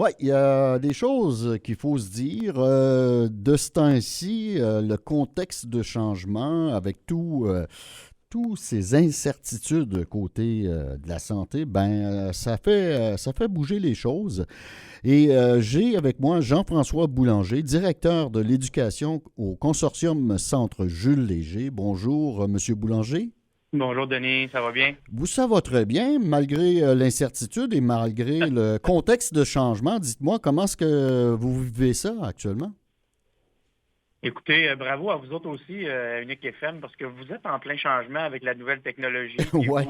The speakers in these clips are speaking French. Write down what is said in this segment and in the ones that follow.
Oui, il y a des choses qu'il faut se dire. De ce temps-ci, le contexte de changement, avec tous ces incertitudes côté de la santé, ça fait bouger les choses. Et j'ai avec moi Jean-François Boulanger, directeur de l'éducation au consortium Centre Jules Léger. Bonjour, Monsieur Boulanger. Bonjour Denis, ça va bien? Ça va très bien, malgré l'incertitude et malgré le contexte de changement. Dites-moi, comment est-ce que vous vivez ça actuellement? Écoutez, bravo à vous autres aussi, Unique FM, parce que vous êtes en plein changement avec la nouvelle technologie, puis Ouais,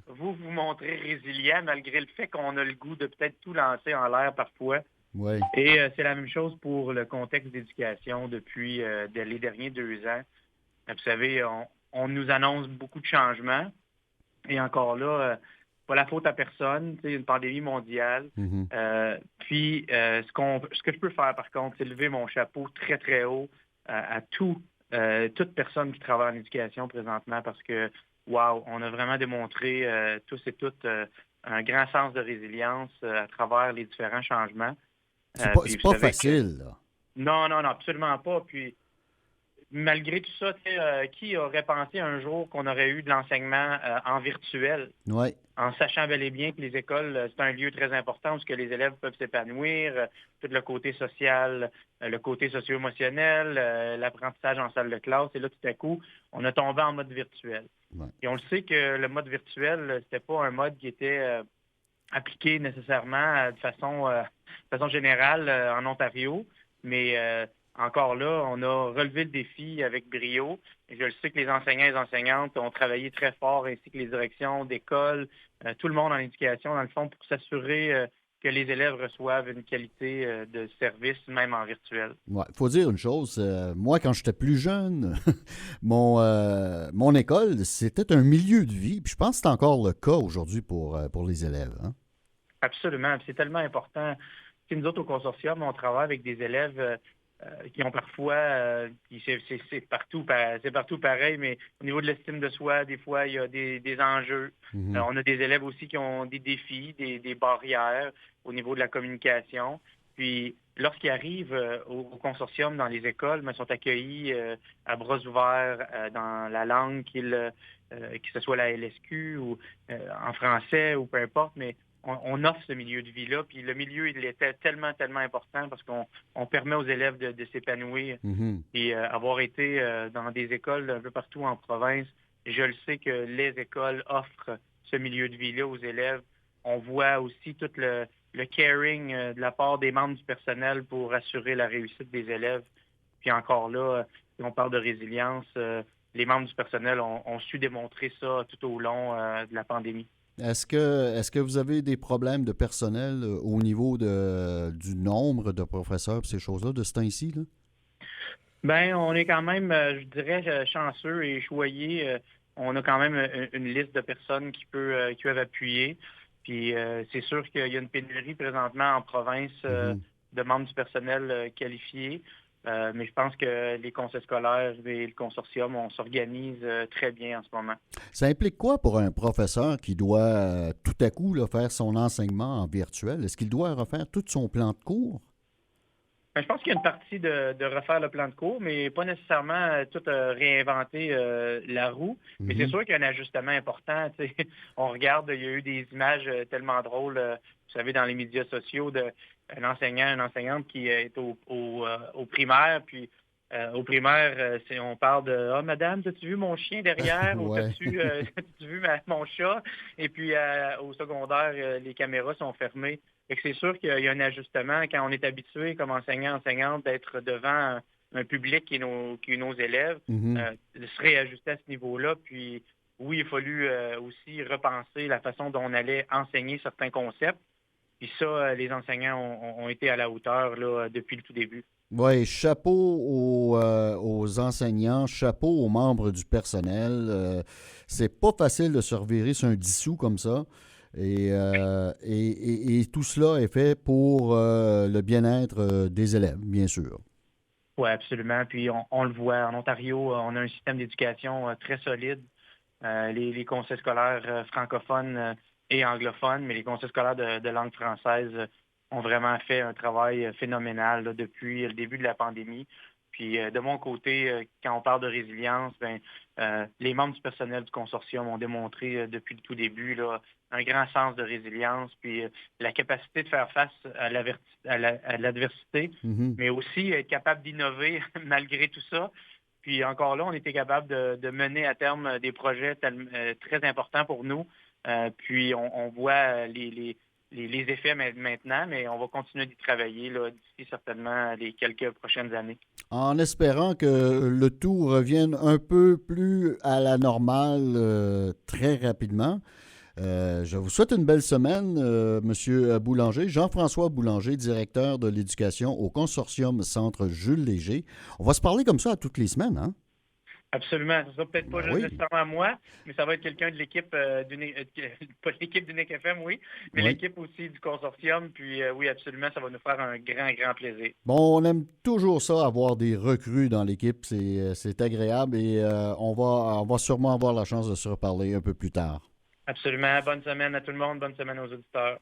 vous montrez résilient malgré le fait qu'on a le goût de peut-être tout lancer en l'air parfois. ouais. Et c'est la même chose pour le contexte d'éducation depuis les derniers 2 ans. Vous savez, on nous annonce beaucoup de changements, et encore là, pas la faute à personne, une pandémie mondiale. Mhm. Ce que je peux faire, par contre, c'est lever mon chapeau très, très haut à toute personne qui travaille en éducation présentement parce que, wow, on a vraiment démontré tous et toutes un grand sens de résilience à travers les différents changements. Puis C'est vous pas savez que facile, là. non, non, non, absolument pas. Puis malgré tout ça, qui aurait pensé un jour qu'on aurait eu de l'enseignement en virtuel? Ouais. En sachant bel et bien que les écoles, c'est un lieu très important où ce que les élèves peuvent s'épanouir, tout le côté social, le côté socio-émotionnel, l'apprentissage en salle de classe. Et là, tout à coup, on a tombé en mode virtuel. Ouais. Et on le sait que le mode virtuel, c'était pas un mode qui était appliqué nécessairement de façon générale en Ontario, mais encore là, on a relevé le défi avec brio. Et je le sais que les enseignants et les enseignantes ont travaillé très fort, ainsi que les directions d'école, tout le monde en éducation, dans le fond, pour s'assurer que les élèves reçoivent une qualité de service, même en virtuel. Ouais. Faut dire une chose, moi, quand j'étais plus jeune, mon école, c'était un milieu de vie. Puis je pense que c'est encore le cas aujourd'hui pour les élèves, hein. Absolument. Puis c'est tellement important. Tu sais, nous autres, au consortium, on travaille avec des élèves qui ont parfois, puis c'est partout pareil, mais au niveau de l'estime de soi, des fois, il y a des enjeux. Mhm. On a des élèves aussi qui ont des défis, des barrières au niveau de la communication. Puis, lorsqu'ils arrivent au consortium dans les écoles, ben, ils sont accueillis à bras ouverts dans la langue que ce soit la LSQ ou en français ou peu importe, mais on offre ce milieu de vie-là. Puis le milieu, il était tellement, tellement important parce qu'on permet aux élèves de s'épanouir. Mhm. Et avoir été dans des écoles un peu partout en province, je le sais que les écoles offrent ce milieu de vie-là aux élèves. On voit aussi tout le caring de la part des membres du personnel pour assurer la réussite des élèves. Puis encore là, si on parle de résilience, les membres du personnel ont su démontrer ça tout au long de la pandémie. Est-ce que vous avez des problèmes de personnel au niveau du nombre de professeurs et ces choses-là de ce temps-ci, là? Ben, on est quand même, je dirais, chanceux et choyés. On a quand même une liste de personnes qui peuvent appuyer. Puis c'est sûr qu'il y a une pénurie présentement en province Mhm. de membres du personnel qualifiés. Mais je pense que les conseils scolaires et le consortium, on s'organise très bien en ce moment. Ça implique quoi pour un professeur qui doit tout à coup là, faire son enseignement en virtuel? Est-ce qu'il doit refaire tout son plan de cours? Ben, je pense qu'il y a une partie de refaire le plan de cours, mais pas nécessairement tout réinventer la roue. Mais c'est Mhm. sûr qu'il y a un ajustement important. Tu sais. On regarde, il y a eu des images tellement drôles, vous savez, dans les médias sociaux de un enseignant, une enseignante qui est au primaire, puis au primaire, on parle de Ah, madame, as-tu vu mon chien derrière ou Ouais. t'as-tu vu mon chat? Et puis au secondaire, les caméras sont fermées. Fait que c'est sûr qu'il y a un ajustement quand on est habitué comme enseignant, enseignante d'être devant un public qui est nos élèves, Mhm. de se réajuster à ce niveau-là. Puis oui, il a fallu aussi repenser la façon dont on allait enseigner certains concepts. Puis ça, les enseignants ont été à la hauteur là, depuis le tout début. Oui, chapeau aux enseignants, chapeau aux membres du personnel. C'est pas facile de se revirer sur un dissous comme ça. Et tout cela est fait pour le bien-être des élèves, bien sûr. Oui, absolument. Puis on le voit, en Ontario, on a un système d'éducation très solide. Les conseils scolaires francophones et anglophones, mais les conseils scolaires de langue française ont vraiment fait un travail phénoménal là, depuis le début de la pandémie. Puis de mon côté, quand on parle de résilience, les membres du personnel du consortium ont démontré depuis le tout début là, un grand sens de résilience, puis la capacité de faire face à l'adversité, Mhm. mais aussi être capable d'innover malgré tout ça. Puis encore là, on était capable de mener à terme des projets très importants pour nous. Puis on voit les effets maintenant, mais on va continuer d'y travailler là, d'ici certainement les quelques prochaines années. En espérant que le tout revienne un peu plus à la normale très rapidement. Je vous souhaite une belle semaine, Monsieur Boulanger. Jean-François Boulanger, directeur de l'éducation au Consortium Centre Jules Léger. On va se parler comme ça à toutes les semaines, hein? Absolument. Ce sera peut-être pas Ben juste oui, nécessairement moi, mais ça va être quelqu'un de l'équipe pas l'équipe d'Unique FM, oui, mais oui. l'équipe aussi du consortium. Puis oui, absolument, ça va nous faire un grand, grand plaisir. Bon, on aime toujours ça, avoir des recrues dans l'équipe. C'est agréable et on va sûrement avoir la chance de se reparler un peu plus tard. Absolument. Bonne semaine à tout le monde, bonne semaine aux auditeurs.